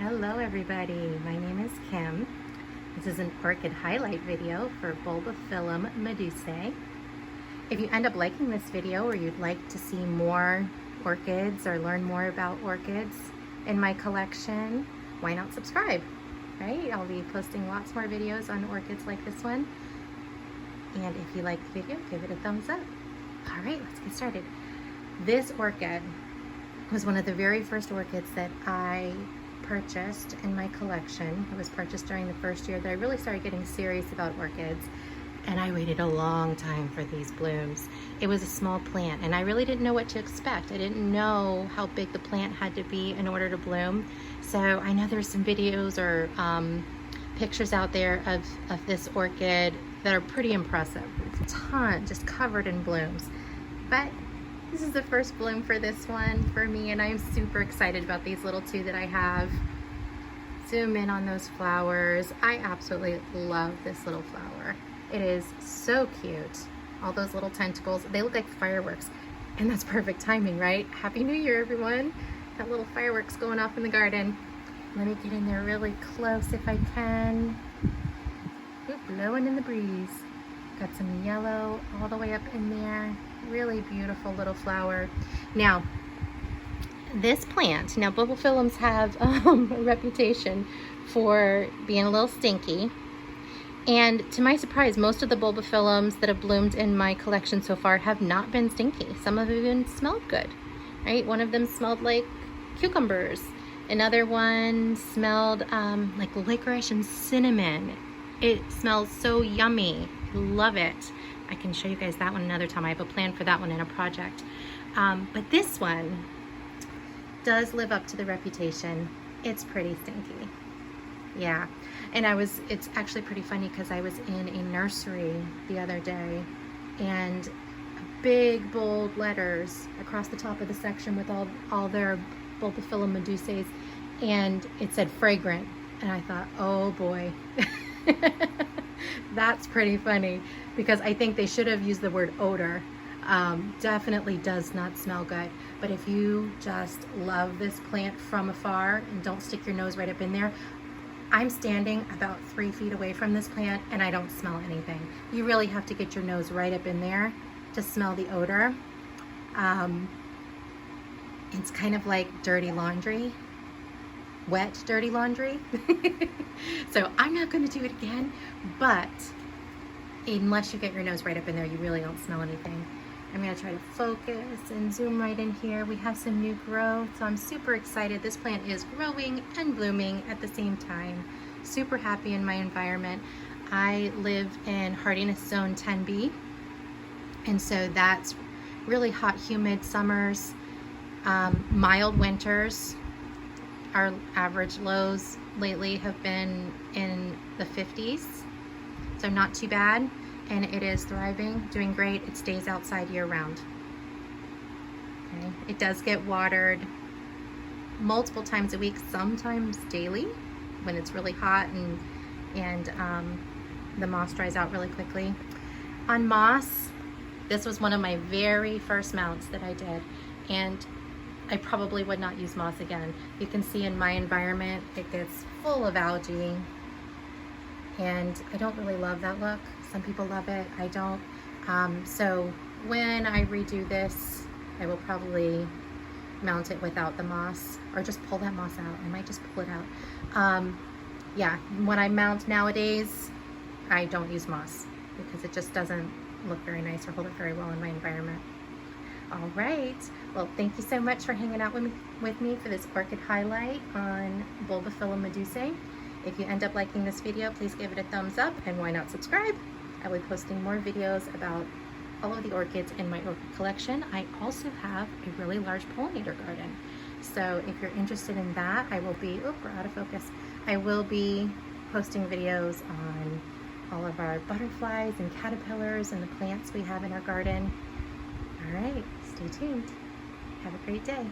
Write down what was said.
Hello everybody, my name is Kim. This is an orchid highlight video for Bulbophyllum Medusae. If you end up liking this video or you'd like to see more orchids or learn more about orchids in my collection, why not subscribe, right? I'll be posting lots more videos on orchids like this one. And if you like the video, give it a thumbs up. All right, let's get started. This orchid was one of the very first orchids that I purchased in my collection. It was purchased during the first year that I really started getting serious about orchids, and I waited a long time for these blooms. It was a small plant and I really didn't know what to expect. I didn't know how big the plant had to be in order to bloom. So I know there's some videos or pictures out there of this orchid that are pretty impressive. It's a ton, just covered in blooms. But this is the first bloom for this one for me, and I'm super excited about these little two that I have. Zoom in on those flowers. I absolutely love this little flower. It is so cute. All those little tentacles, they look like fireworks, and that's perfect timing, right? Happy New Year, everyone. Got little fireworks going off in the garden. Let me get in there really close if I can. Ooh, blowing in the breeze. Got some yellow all the way up in there. Really beautiful little flower. Now, this plant, now Bulbophyllums have a reputation for being a little stinky. And to my surprise, most of the Bulbophyllums that have bloomed in my collection so far have not been stinky. Some of them even smelled good, right? One of them smelled like cucumbers. Another one smelled like licorice and cinnamon. It smells so yummy. Love it. I can show you guys that one another time. I have a plan for that one in a project. But this one does live up to the reputation. It's pretty stinky. Yeah. And it's actually pretty funny because I was in a nursery the other day, and big bold letters across the top of the section with all their Bulbophyllum Medusae, and it said fragrant. And I thought, oh boy. That's pretty funny, because I think they should have used the word odor. Definitely does not smell good. But if you just love this plant from afar and don't stick your nose right up in there, I'm standing about 3 feet away from this plant and I don't smell anything. You really have to get your nose right up in there to smell the odor. It's kind of like dirty laundry. Wet, dirty laundry. So I'm not going to do it again, but unless you get your nose right up in there, you really don't smell anything. I'm going to try to focus and zoom right in here. We have some new growth, so I'm super excited. This plant is growing and blooming at the same time. Super happy in my environment. I live in hardiness zone 10B, and so that's really hot, humid summers, mild winters. Our average lows lately have been in the 50s, so not too bad, and it is thriving, doing great. It stays outside year-round. Okay. It does get watered multiple times a week, sometimes daily, when it's really hot and the moss dries out really quickly. On moss, this was one of my very first mounts that I did, and I probably would not use moss again. You can see in my environment, it gets full of algae, and I don't really love that look. Some people love it, I don't. So when I redo this, I will probably mount it without the moss, or just pull that moss out. I might just pull it out. Yeah, when I mount nowadays, I don't use moss because it just doesn't look very nice or hold it very well in my environment. All right, well, thank you so much for hanging out with me for this orchid highlight on Bulbophyllum Medusae. If you end up liking this video, please give it a thumbs up, and why not subscribe? I will be posting more videos about all of the orchids in my orchid collection. I also have a really large pollinator garden. So if you're interested in that, I will be, oh, we're out of focus. I will be posting videos on all of our butterflies and caterpillars and the plants we have in our garden. All right, stay tuned. Have a great day.